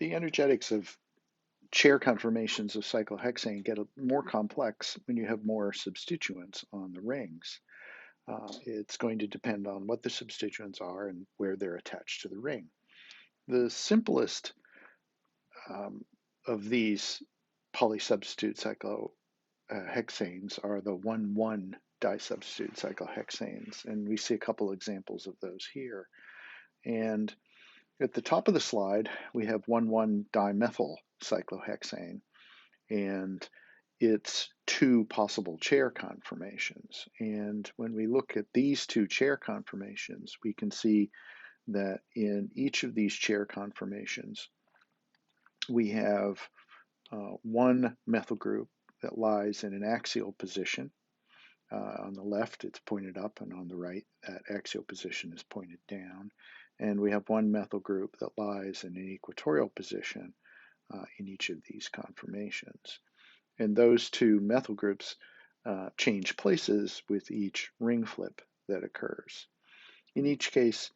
The energetics of chair conformations of cyclohexane get more complex when you have more substituents on the rings. It's going to depend on what the substituents are and where they're attached to the ring. The simplest of these polysubstitute cyclohexanes are the 1,1 disubstitute cyclohexanes, and we see a couple examples of those here. And at the top of the slide, we have 1,1 dimethyl cyclohexane, and it's two possible chair conformations. And when we look at these two chair conformations, we can see that in each of these chair conformations, we have one methyl group that lies in an axial position. On the left, it's pointed up, and on the right, that axial position is pointed down. And we have one methyl group that lies in an equatorial position in each of these conformations. And those two methyl groups change places with each ring flip that occurs. In each case,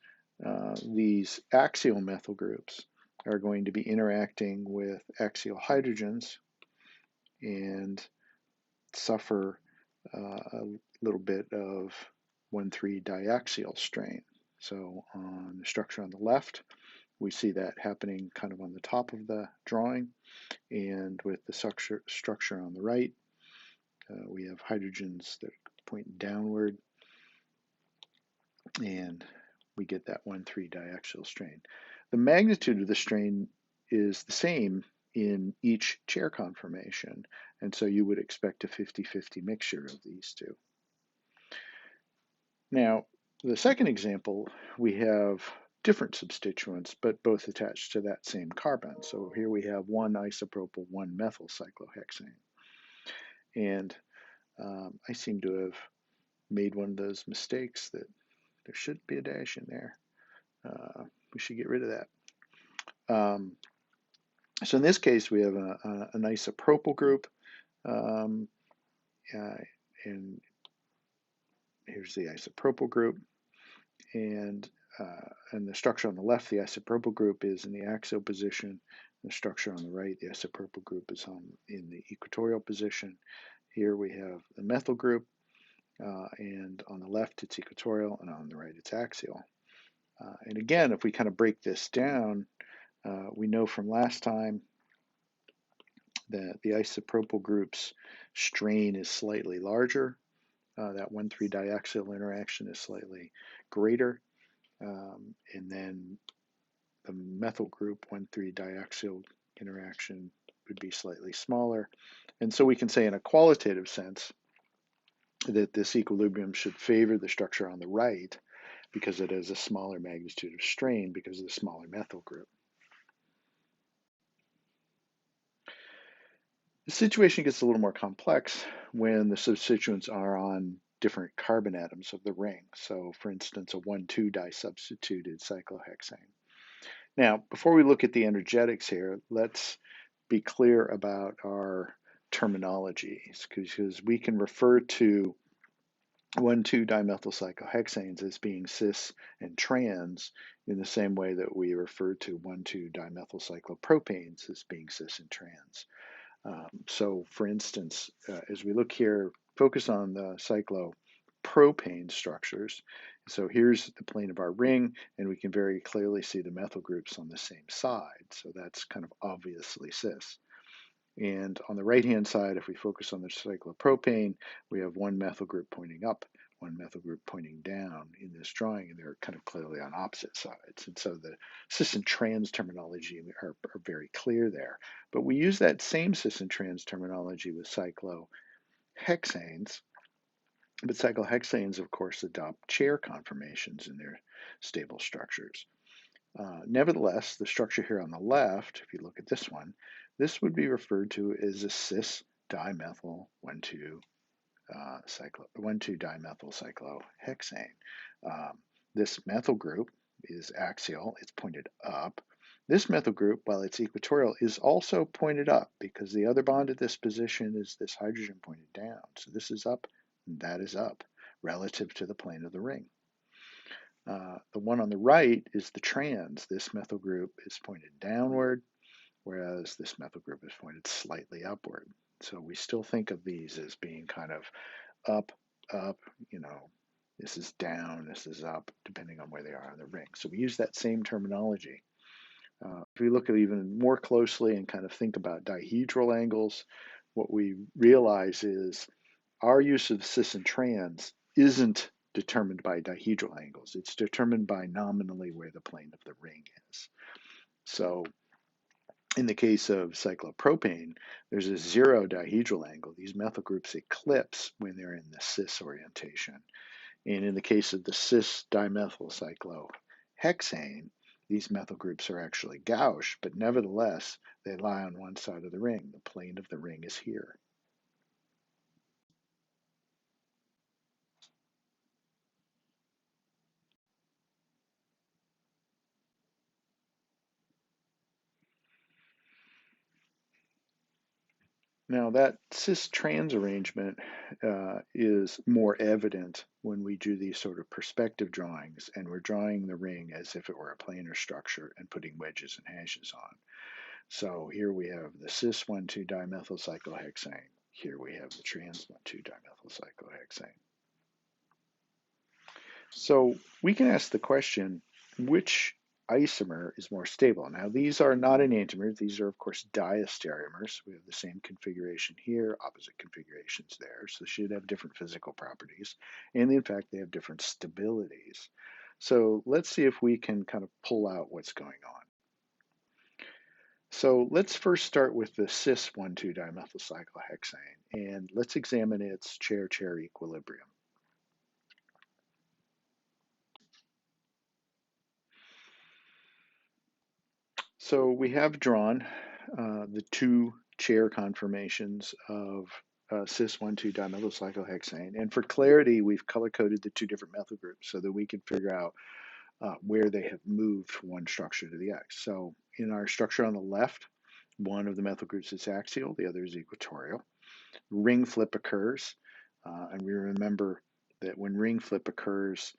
these axial methyl groups are going to be interacting with axial hydrogens and suffer a little bit of 1,3 diaxial strain. So on the structure on the left, we see that happening kind of on the top of the drawing, and with the structure on the right, we have hydrogens that point downward, and we get that 1,3 diaxial strain. The magnitude of the strain is the same in each chair conformation, and so you would expect a 50-50 mixture of these two. Now, the second example, we have different substituents, but both attached to that same carbon. So here we have one isopropyl, one methyl cyclohexane. And I seem to have made one of those mistakes that there shouldn't be a dash in there. We should get rid of that. So in this case, we have an isopropyl group, and here's the isopropyl group, and the structure on the left, the isopropyl group is in the axial position. The structure on the right, the isopropyl group, is in the equatorial position. Here we have the methyl group, and on the left it's equatorial, and on the right it's axial. And again, if we kind of break this down, we know from last time that the isopropyl group's strain is slightly larger. That 1,3 diaxial interaction is slightly greater. And then the methyl group 1,3 diaxial interaction would be slightly smaller. And so we can say in a qualitative sense that this equilibrium should favor the structure on the right because it has a smaller magnitude of strain because of the smaller methyl group. The situation gets a little more complex when the substituents are on different carbon atoms of the ring. So for instance, a 1,2 disubstituted cyclohexane. Now, before we look at the energetics here, let's be clear about our terminologies, because we can refer to 1,2 dimethyl cyclohexanes as being cis and trans in the same way that we refer to 1,2 dimethyl cyclopropanes as being cis and trans. So for instance, as we look here, focus on the cyclopropane structures. So here's the plane of our ring, and we can very clearly see the methyl groups on the same side. So that's kind of obviously cis. And on the right-hand side, if we focus on the cyclopropane, we have one methyl group pointing up, one methyl group pointing down in this drawing, and they're kind of clearly on opposite sides. And so the cis and trans terminology are very clear there. But we use that same cis and trans terminology with cyclohexanes. But cyclohexanes, of course, adopt chair conformations in their stable structures. Nevertheless, the structure here on the left, if you look at this one, this would be referred to as a cis dimethyl 1,2 dimethyl cyclohexane. This methyl group is axial, it's pointed up. This methyl group, while it's equatorial, is also pointed up because the other bond at this position is this hydrogen pointed down. So this is up, and that is up relative to the plane of the ring. The one on the right is the trans. This methyl group is pointed downward, whereas this methyl group is pointed slightly upward. So we still think of these as being kind of up, up, you know, this is down, this is up, depending on where they are on the ring. So we use that same terminology. If we look at even more closely and kind of think about dihedral angles, what we realize is our use of cis and trans isn't determined by dihedral angles. It's determined by nominally where the plane of the ring is. So in the case of cyclopropane, there's a zero dihedral angle. These methyl groups eclipse when they're in the cis orientation. And in the case of the cis dimethyl cyclohexane, these methyl groups are actually gauche, but nevertheless, they lie on one side of the ring. The plane of the ring is here. Now, that cis-trans arrangement is more evident when we do these sort of perspective drawings and we're drawing the ring as if it were a planar structure and putting wedges and hashes on. So here we have the cis 1,2-dimethyl cyclohexane. Here we have the trans 1,2-dimethyl cyclohexane. So we can ask the question, which isomer is more stable? Now, these are not enantiomers. These are, of course, diastereomers. We have the same configuration here, opposite configurations there. So they should have different physical properties. And in fact, they have different stabilities. So let's see if we can kind of pull out what's going on. So let's first start with the cis 1,2-dimethyl cyclohexane, and let's examine its chair-chair equilibrium. So we have drawn the two chair conformations of cis 1,2-dimethyl cyclohexane. And for clarity, we've color-coded the two different methyl groups so that we can figure out where they have moved from one structure to the next. So in our structure on the left, one of the methyl groups is axial, the other is equatorial. Ring flip occurs, and we remember that when ring flip occurs,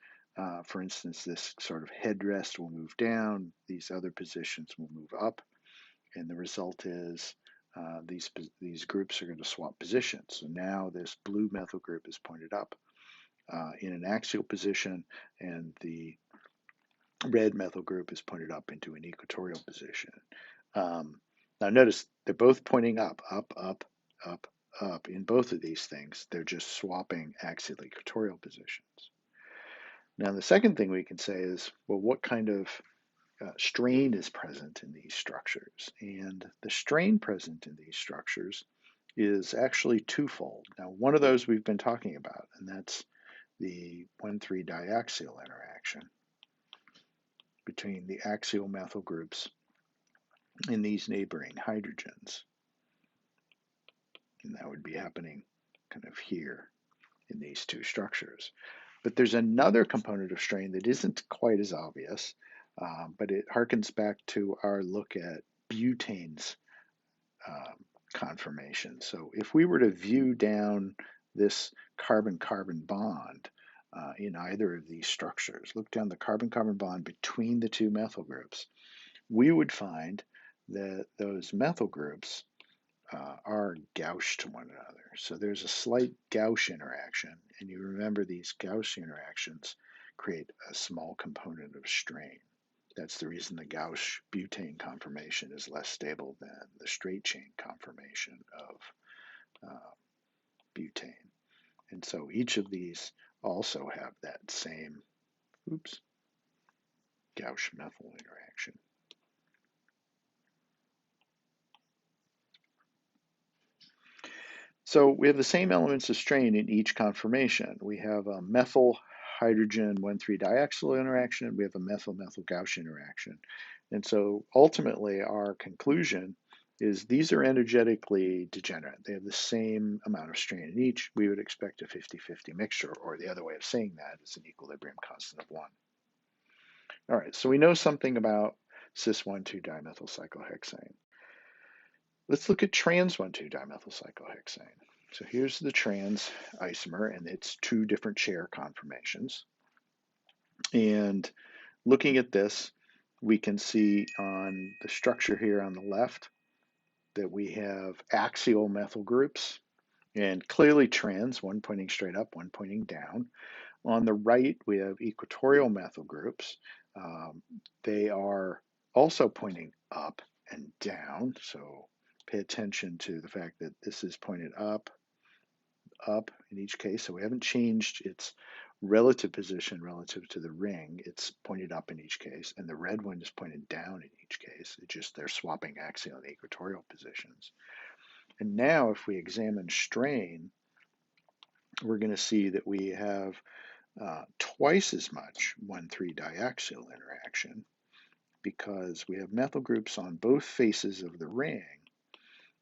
for instance, this sort of headrest will move down, these other positions will move up, and the result is these groups are going to swap positions. So now this blue methyl group is pointed up in an axial position, and the red methyl group is pointed up into an equatorial position. Now notice they're both pointing up, up, up, up, up. In both of these things, they're just swapping axial equatorial positions. Now the second thing we can say is, well, what kind of strain is present in these structures? And the strain present in these structures is actually twofold. Now one of those we've been talking about, and that's the 1,3 diaxial interaction between the axial methyl groups in these neighboring hydrogens. And that would be happening kind of here in these two structures. But there's another component of strain that isn't quite as obvious, but it harkens back to our look at butane's conformation. So if we were to view down this carbon-carbon bond in either of these structures, look down the carbon-carbon bond between the two methyl groups, we would find that those methyl groups are gauche to one another. So there's a slight gauche interaction, and you remember these gauche interactions create a small component of strain. That's the reason the gauche butane conformation is less stable than the straight chain conformation of butane. And so each of these also have that same, gauche methyl interaction. So we have the same elements of strain in each conformation. We have a methyl hydrogen 1,3 diaxial interaction. We have a methyl-methyl gauche interaction. And so ultimately our conclusion is these are energetically degenerate. They have the same amount of strain in each. We would expect a 50-50 mixture, or the other way of saying that is an equilibrium constant of 1. All right, so we know something about cis 1,2 dimethyl cyclohexane. Let's look at trans 1,2 dimethyl cyclohexane. So here's the trans isomer and its two different chair conformations. And looking at this, we can see on the structure here on the left, that we have axial methyl groups, and clearly trans, one pointing straight up, one pointing down. On the right, we have equatorial methyl groups. They are also pointing up and down, so pay attention to the fact that this is pointed up in each case, so we haven't changed its relative position relative to the ring. It's pointed up in each case, and the red one is pointed down in each case. It's just they're swapping axial and equatorial positions. And now if we examine strain, we're going to see that we have twice as much 1,3 diaxial interaction because we have methyl groups on both faces of the ring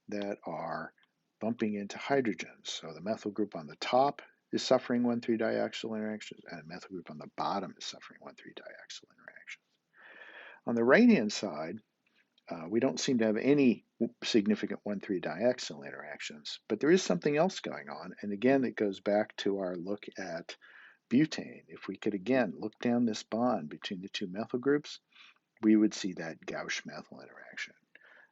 that are bumping into hydrogens. So the methyl group on the top is suffering 1,3 diaxial interactions, and a methyl group on the bottom is suffering 1,3 diaxial interactions. On the right-hand side, we don't seem to have any significant 1,3 diaxial interactions, but there is something else going on. And again, it goes back to our look at butane. If we could again look down this bond between the two methyl groups, we would see that Gauss-methyl interaction.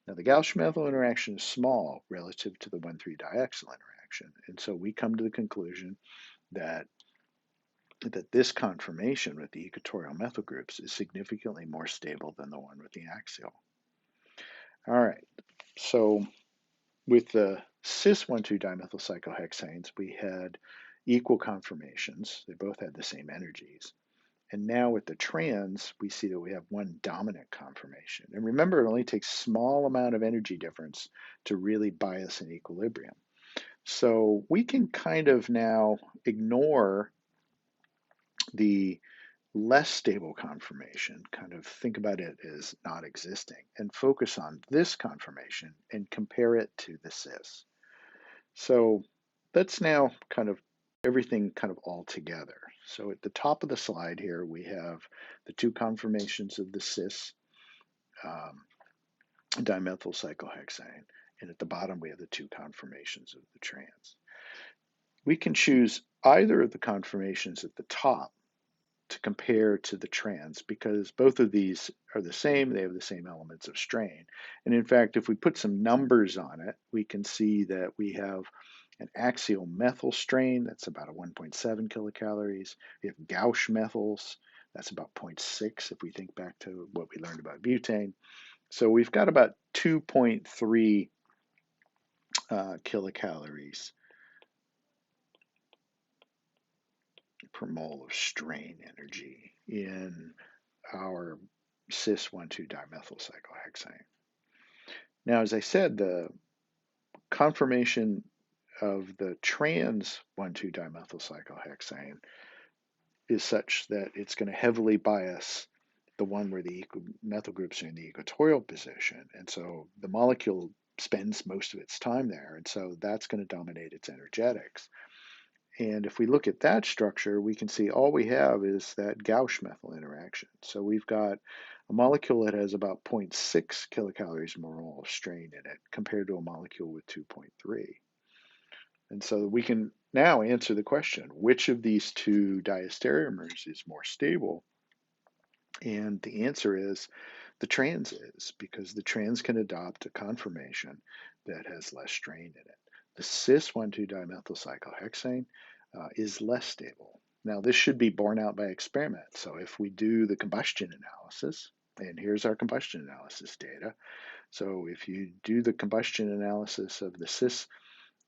Now, the Gauss-methyl interaction is small relative to the 1,3 diaxial interaction, and so we come to the conclusion that this conformation with the equatorial methyl groups is significantly more stable than the one with the axial. All right, so with the cis 1,2 dimethyl cyclohexanes, we had equal conformations. They both had the same energies. And now with the trans, we see that we have one dominant conformation. And remember, it only takes a small amount of energy difference to really bias an equilibrium. So we can kind of now ignore the less stable conformation, kind of think about it as not existing, and focus on this conformation and compare it to the cis. So that's now kind of everything kind of all together. So at the top of the slide here, we have the two conformations of the cis dimethyl cyclohexane, and at the bottom we have the two conformations of the trans. We can choose either of the conformations at the top to compare to the trans because both of these are the same. They have the same elements of strain. And in fact, if we put some numbers on it, we can see that we have an axial methyl strain, that's about a 1.7 kilocalories. We have Gauss methyls, that's about 0.6 if we think back to what we learned about butane. So we've got about 2.3 kilocalories per mole of strain energy in our cis 1,2 dimethyl cyclohexane. Now, as I said, the conformation of the trans 1,2 dimethyl cyclohexane is such that it's going to heavily bias the one where the methyl groups are in the equatorial position. And so the molecule spends most of its time there. And so that's going to dominate its energetics. And if we look at that structure, we can see all we have is that Gauss methyl interaction. So we've got a molecule that has about 0.6 kilocalories per mole of strain in it compared to a molecule with 2.3. And so we can now answer the question, which of these two diastereomers is more stable? And the answer is the trans is, because the trans can adopt a conformation that has less strain in it. The cis 1,2 dimethyl cyclohexane is less stable. Now, this should be borne out by experiment. So if we do the combustion analysis, and here's our combustion analysis data. So if you do the combustion analysis of the cis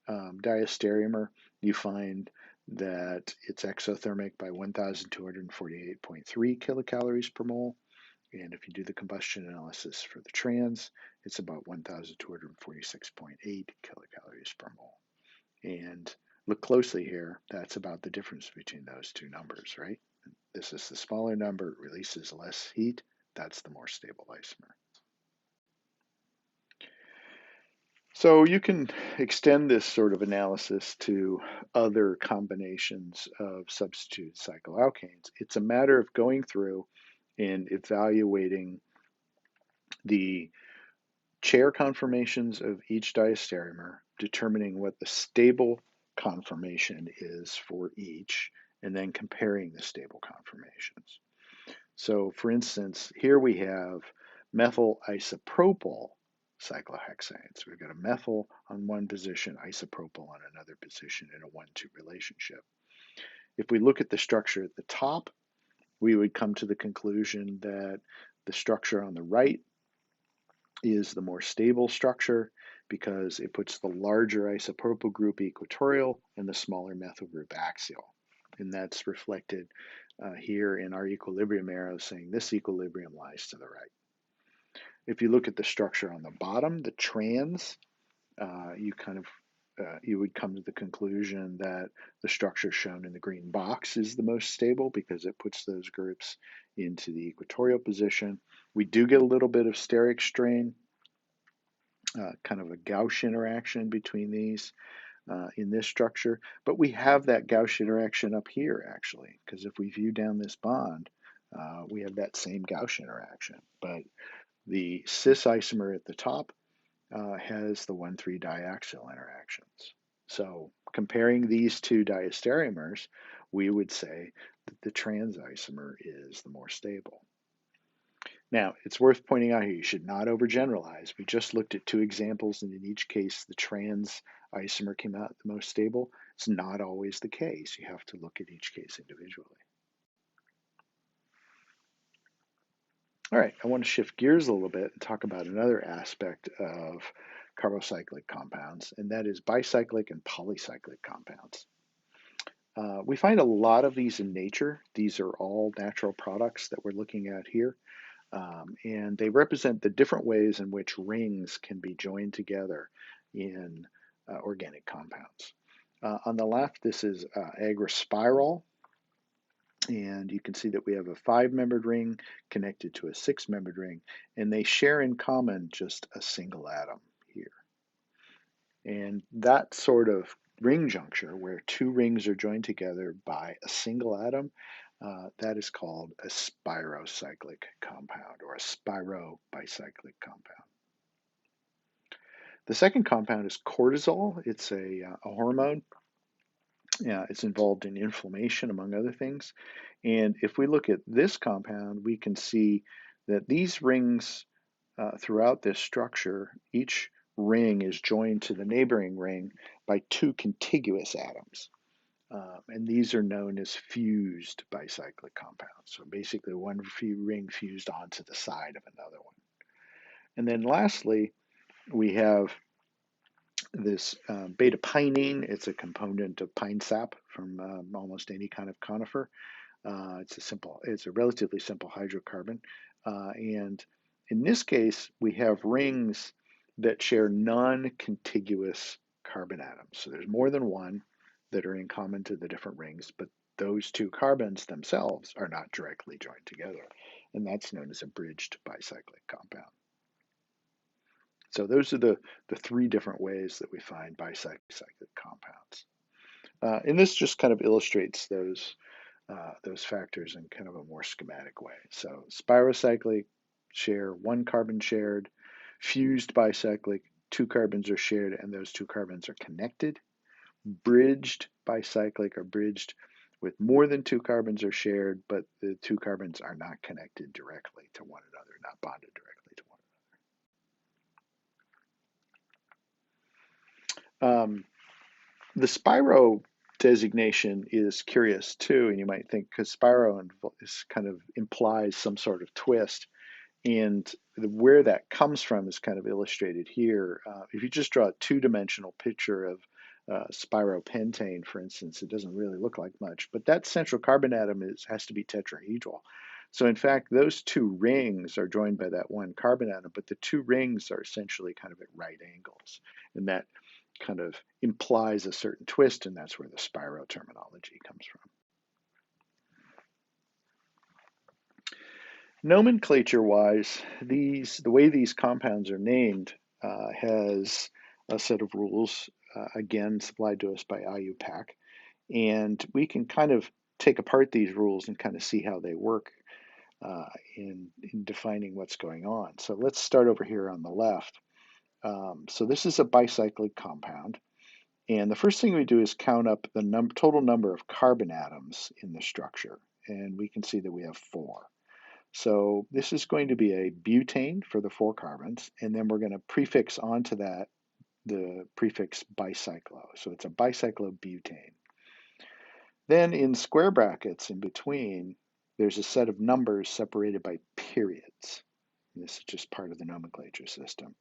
diastereomer, you find that it's exothermic by 1,248.3 kilocalories per mole. And if you do the combustion analysis for the trans, it's about 1,246.8 kilocalories per mole. And look closely here, that's about the difference between those two numbers, right? This is the smaller number, it releases less heat, that's the more stable isomer. So you can extend this sort of analysis to other combinations of substitute cycloalkanes. It's a matter of going through and evaluating the chair conformations of each diastereomer, determining what the stable conformation is for each, and then comparing the stable conformations. So for instance, here we have methyl isopropyl cyclohexanes. We've got a methyl on one position, isopropyl on another position in a 1-2 relationship. If we look at the structure at the top, we would come to the conclusion that the structure on the right is the more stable structure because it puts the larger isopropyl group equatorial and the smaller methyl group axial. And that's reflected here in our equilibrium arrow saying this equilibrium lies to the right. If you look at the structure on the bottom, the trans, you would come to the conclusion that the structure shown in the green box is the most stable because it puts those groups into the equatorial position. We do get a little bit of steric strain, kind of a Gauss interaction between these in this structure, but we have that Gauss interaction up here actually, because if we view down this bond, we have that same Gauss interaction, but the cis isomer at the top has the 1,3 diaxial interactions. So comparing these two diastereomers, we would say that the trans isomer is the more stable. Now, it's worth pointing out here, you should not overgeneralize. We just looked at two examples, and in each case, the trans isomer came out the most stable. It's not always the case. You have to look at each case individually. All right, I want to shift gears a little bit and talk about another aspect of carbocyclic compounds, and that is bicyclic and polycyclic compounds. We find a lot of these in nature. These are all natural products that we're looking at here, and they represent the different ways in which rings can be joined together in organic compounds. On the left, this is agrospirol, and you can see that we have a 5-membered ring connected to a 6-membered ring, and they share in common just a single atom here. And that sort of ring juncture, where two rings are joined together by a single atom, that is called a spirocyclic compound or a spirobicyclic compound. The second compound is cortisol. It's a hormone. It's involved in inflammation, among other things. And if we look at this compound, we can see that these rings throughout this structure, each ring is joined to the neighboring ring by two contiguous atoms. And these are known as fused bicyclic compounds. So basically one ring fused onto the side of another one. And then lastly, we have this beta-pinene. It's a component of pine sap from almost any kind of conifer. It's a relatively simple hydrocarbon. And in this case, we have rings that share non-contiguous carbon atoms. So there's more than one that are in common to the different rings, but those two carbons themselves are not directly joined together. And that's known as a bridged bicyclic compound. So those are the three different ways that we find bicyclic compounds. And this just kind of illustrates those factors in kind of a more schematic way. So spirocyclic, share one carbon shared. Fused bicyclic, two carbons are shared and those two carbons are connected. Bridged bicyclic are bridged with more than two carbons are shared, but the two carbons are not connected directly to one another, not bonded directly to one another. The spiro designation is curious too, and you might think because spiro kind of implies some sort of twist, and where that comes from is kind of illustrated here. If you just draw a two-dimensional picture of spiropentane, for instance, it doesn't really look like much, but that central carbon atom has to be tetrahedral. So in fact, those two rings are joined by that one carbon atom, but the two rings are essentially kind of at right angles, and that kind of implies a certain twist, and that's where the spiro terminology comes from. Nomenclature-wise, the way these compounds are named has a set of rules, again supplied to us by IUPAC, and we can kind of take apart these rules and kind of see how they work in defining what's going on. So let's start over here on the left. So this is a bicyclic compound, and the first thing we do is count up the total number of carbon atoms in the structure, and we can see that we have 4. So this is going to be a butane for the 4 carbons, and then we're going to prefix onto that the prefix bicyclo. So it's a bicyclobutane. Then in square brackets in between, there's a set of numbers separated by periods. And this is just part of the nomenclature system.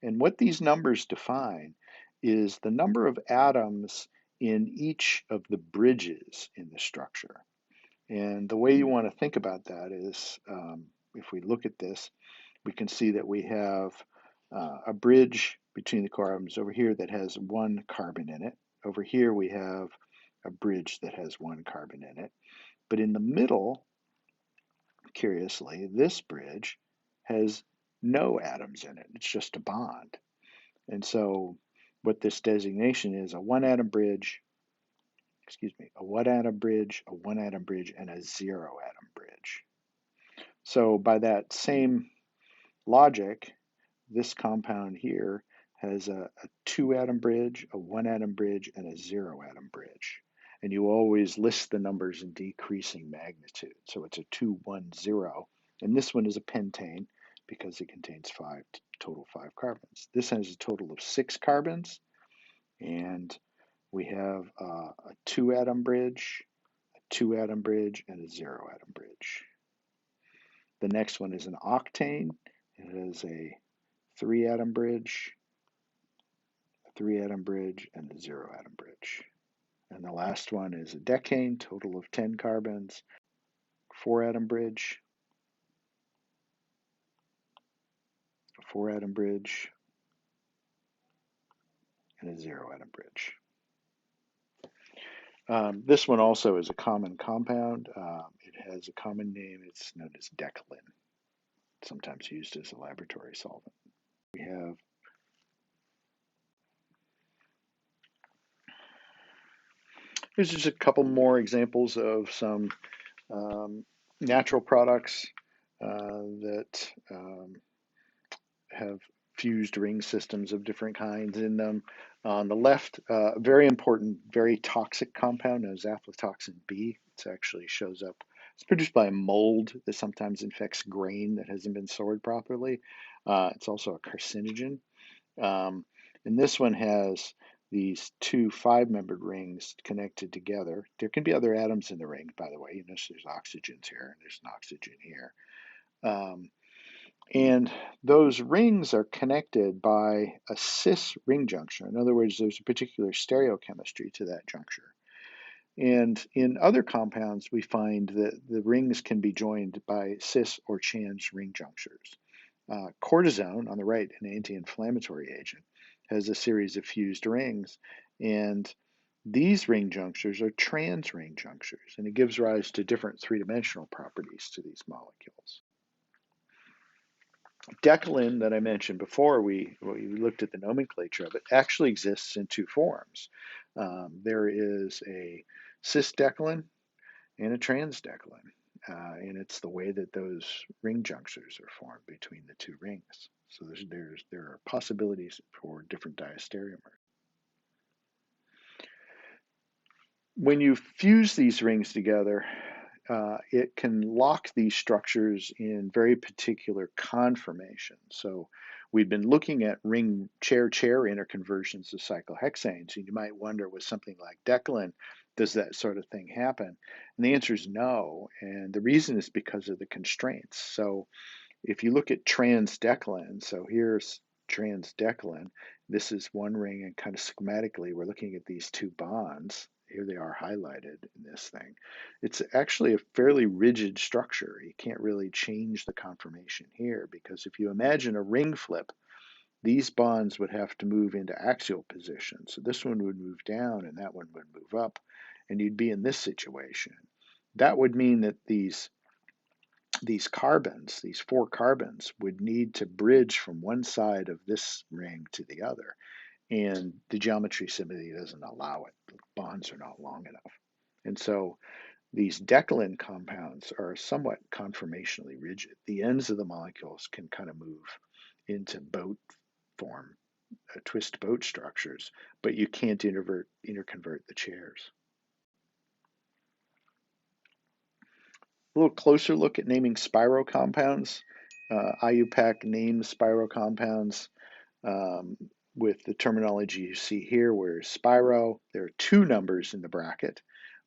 And what these numbers define is the number of atoms in each of the bridges in the structure. And the way you want to think about that is, if we look at this, we can see that we have a bridge between the carbons over here that has 1 carbon in it. Over here we have a bridge that has 1 carbon in it. But in the middle, curiously, this bridge has no atoms in it. It's just a bond. And so what this designation is, a 1 atom bridge, a 1 atom bridge, a 1 atom bridge, and a 0 atom bridge. So by that same logic, this compound here has a 2 atom bridge, a 1 atom bridge, and a 0 atom bridge. And you always list the numbers in decreasing magnitude. So it's a 2, 1, 0. And this one is a pentane because it contains total 5 carbons. This has a total of 6 carbons. And we have a 2 atom bridge, a 2 atom bridge, and a 0 atom bridge. The next one is an octane. It has a 3 atom bridge, a 3 atom bridge, and a 0 atom bridge. And the last one is a decane, total of 10 carbons, 4 atom bridge, a 4 atom bridge, and a 0 atom bridge. This one also is a common compound. It has a common name. It's known as decalin, sometimes used as a laboratory solvent. We have Here's just a couple more examples of some natural products that have fused ring systems of different kinds in them. On the left, very important, very toxic compound known as aflatoxin B. It actually shows up. It's produced by a mold that sometimes infects grain that hasn't been stored properly. It's also a carcinogen. And this one has these 2 5-membered rings connected together. There can be other atoms in the ring, by the way. You notice there's oxygens here and there's an oxygen here. And those rings are connected by a cis ring juncture. In other words, there's a particular stereochemistry to that juncture. And in other compounds, we find that the rings can be joined by cis or trans ring junctures. Cortisone, on the right, an anti-inflammatory agent, has a series of fused rings. And these ring junctures are trans ring junctures. And it gives rise to different 3-dimensional properties to these molecules. Decalin that I mentioned before, we looked at the nomenclature of it, actually exists in 2 forms. There is a cis-decalin and a trans-decalin, and it's the way that those ring junctures are formed between the 2 rings. So there are possibilities for different diastereomers. When you fuse these rings together, it can lock these structures in very particular conformations. So we've been looking at ring chair-chair interconversions of cyclohexanes, and you might wonder, with something like decalin, does that sort of thing happen? And the answer is no, and the reason is because of the constraints. So if you look at transdecalin, so here's transdecalin, this is one ring, and kind of schematically, we're looking at these 2 bonds. Here they are highlighted in this thing. It's actually a fairly rigid structure. You can't really change the conformation here, because if you imagine a ring flip, these bonds would have to move into axial position. So this one would move down and that one would move up, and you'd be in this situation. That would mean that these carbons, these 4 carbons, would need to bridge from one side of this ring to the other. And the geometry simply doesn't allow it. The bonds are not long enough. And so these decalin compounds are somewhat conformationally rigid. The ends of the molecules can kind of move into boat form, twist boat structures, but you can't interconvert the chairs. A little closer look at naming spiro compounds. IUPAC names spiro compounds um, with the terminology you see here, where spiro, there are two numbers in the bracket,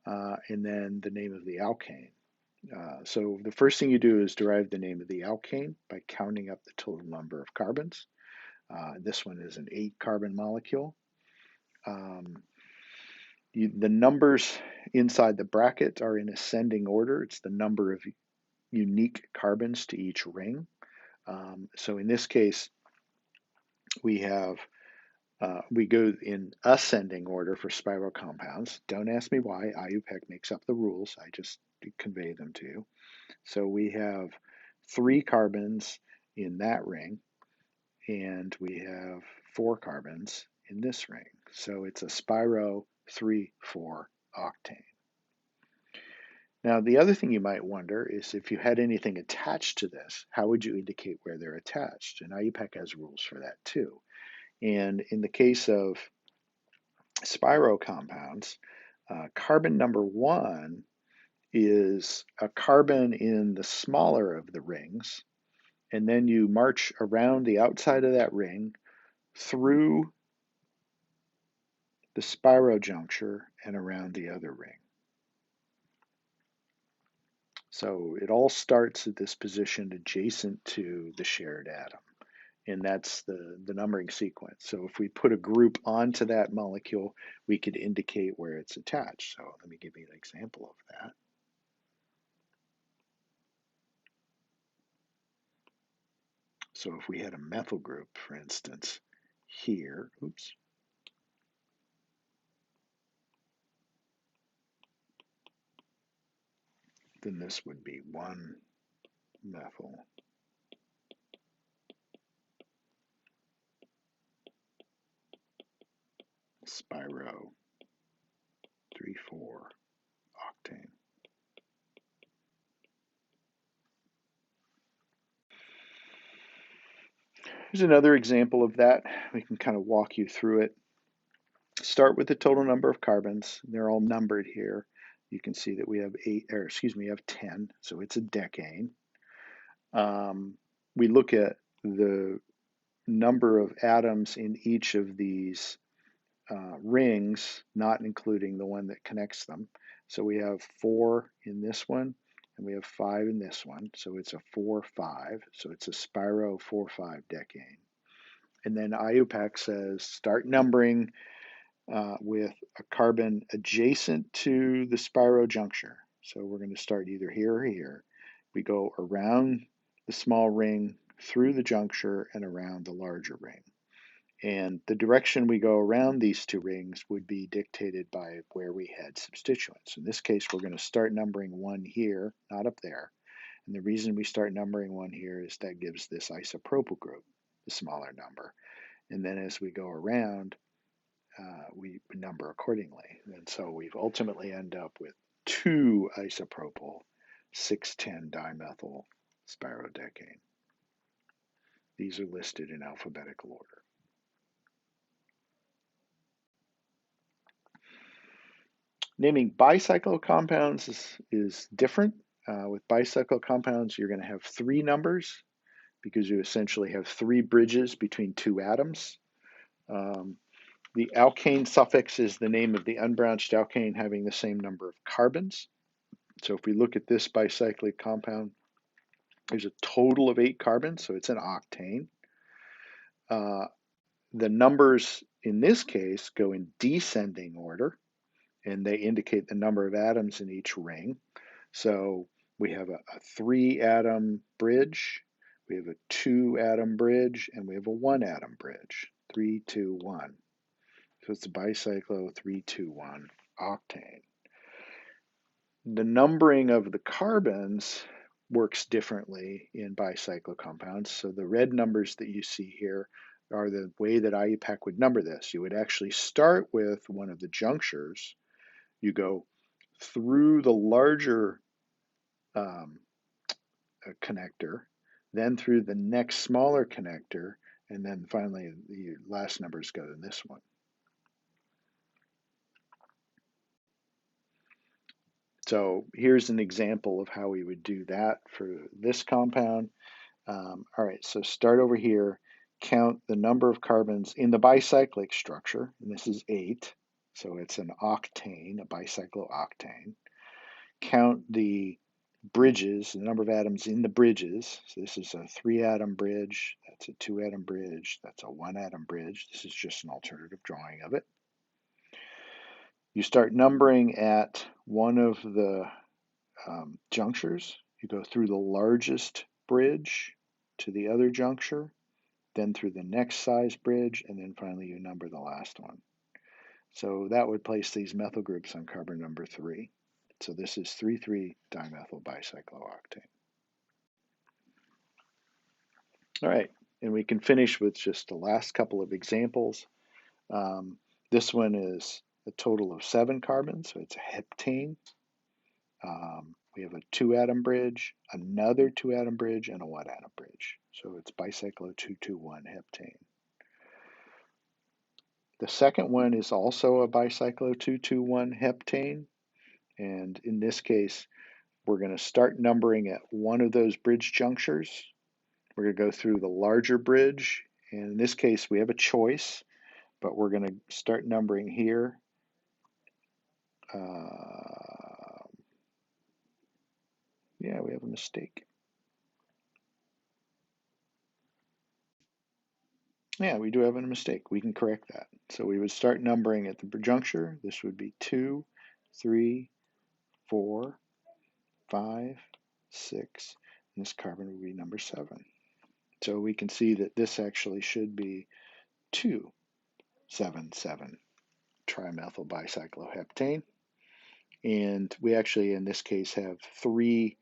and then the name of the alkane. So the first thing you do is derive the name of the alkane by counting up the total number of carbons. This one is an 8-carbon molecule. The numbers inside the bracket are in ascending order. It's the number of unique carbons to each ring. So in this case, we go in ascending order for spiral compounds. Don't ask me why. IUPAC makes up the rules. I just convey them to you. So we have 3 carbons in that ring, and we have 4 carbons in this ring. So it's a spiro 3,4 octane. Now, the other thing you might wonder is if you had anything attached to this, how would you indicate where they're attached? And IUPAC has rules for that too. And in the case of spiro compounds, carbon number 1 is a carbon in the smaller of the rings, and then you march around the outside of that ring through the spirojuncture and around the other ring. So it all starts at this position adjacent to the shared atom, and that's the numbering sequence. So if we put a group onto that molecule, we could indicate where it's attached. So let me give you an example of that. So if we had a methyl group, for instance, here, oops, then this would be 1-methyl spiro 3,4 octane. Here's another example of that. We can kind of walk you through it. Start with the total number of carbons. They're all numbered here. You can see that we have 10, so it's a decane. We look at the number of atoms in each of these rings, not including the one that connects them. So we have 4 in this one, and we have 5 in this one. So it's a 4-5. So it's a spiro 4-5 decane. And then IUPAC says start numbering with a carbon adjacent to the spirojuncture. So we're going to start either here or here. We go around the small ring, through the juncture, and around the larger ring. And the direction we go around these 2 rings would be dictated by where we had substituents. In this case, we're going to start numbering 1 here, not up there. And the reason we start numbering 1 here is that gives this isopropyl group the smaller number. And then as we go around, we number accordingly. And so we've ultimately end up with 2 isopropyl 6,10 dimethyl spirodecane. These are listed in alphabetical order. Naming bicyclic compounds is different. With bicyclic compounds, you're going to have 3 numbers because you essentially have 3 bridges between 2 atoms. The alkane suffix is the name of the unbranched alkane having the same number of carbons. So if we look at this bicyclic compound, there's a total of 8 carbons, so it's an octane. The numbers in this case go in descending order, and they indicate the number of atoms in each ring. So we have a 3-atom bridge, we have a 2-atom bridge, and we have a 1-atom bridge, 3, 2, 1. So it's a bicyclo 3, 2, 1 octane. The numbering of the carbons works differently in bicyclic compounds. So the red numbers that you see here are the way that IUPAC would number this. You would actually start with one of the junctures. You go through the larger connector, then through the next smaller connector, and then finally the last numbers go to this one. So here's an example of how we would do that for this compound. All right, so start over here, count the number of carbons in the bicyclic structure, and this is 8, so it's an octane, a bicyclooctane. Count the bridges, the number of atoms in the bridges. So this is a 3-atom bridge, that's a 2-atom bridge, that's a 1-atom bridge. This is just an alternative drawing of it. You start numbering at one of the junctures. You go through the largest bridge to the other juncture, then through the next size bridge, and then finally you number the last one. So that would place these methyl groups on carbon number 3. So this is 3,3-dimethyl bicyclooctane. All right, and we can finish with just the last couple of examples. This one is a total of 7 carbons, so it's a heptane. We have a 2-atom bridge, another 2-atom bridge, and a 1-atom bridge. So it's bicyclo-2,2,1 heptane. The second one is also a bicyclo-2,2,1 heptane. And in this case, we're going to start numbering at one of those bridge junctures. We're going to go through the larger bridge. And in this case, we have a choice, but we're going to start numbering here. Yeah, we have a mistake. Yeah, we do have a mistake. We can correct that. So we would start numbering at the juncture. This would be 2, 3, 4, 5, 6, and this carbon would be number 7. So we can see that this actually should be 2,7,7 trimethyl bicycloheptane. And we actually, in this case, have 3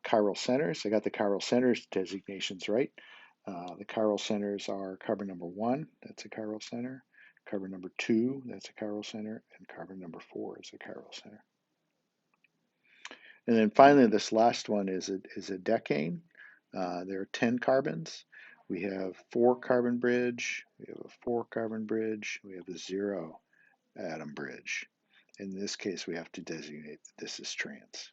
chiral centers. I got the chiral centers designations right. The chiral centers are carbon number 1, that's a chiral center, carbon number 2, that's a chiral center, and carbon number 4 is a chiral center. And then finally, this last one is a decane. There are 10 carbons. We have 4-carbon bridge, we have a 4-carbon bridge, we have a 0-atom bridge. In this case, we have to designate that this is trans.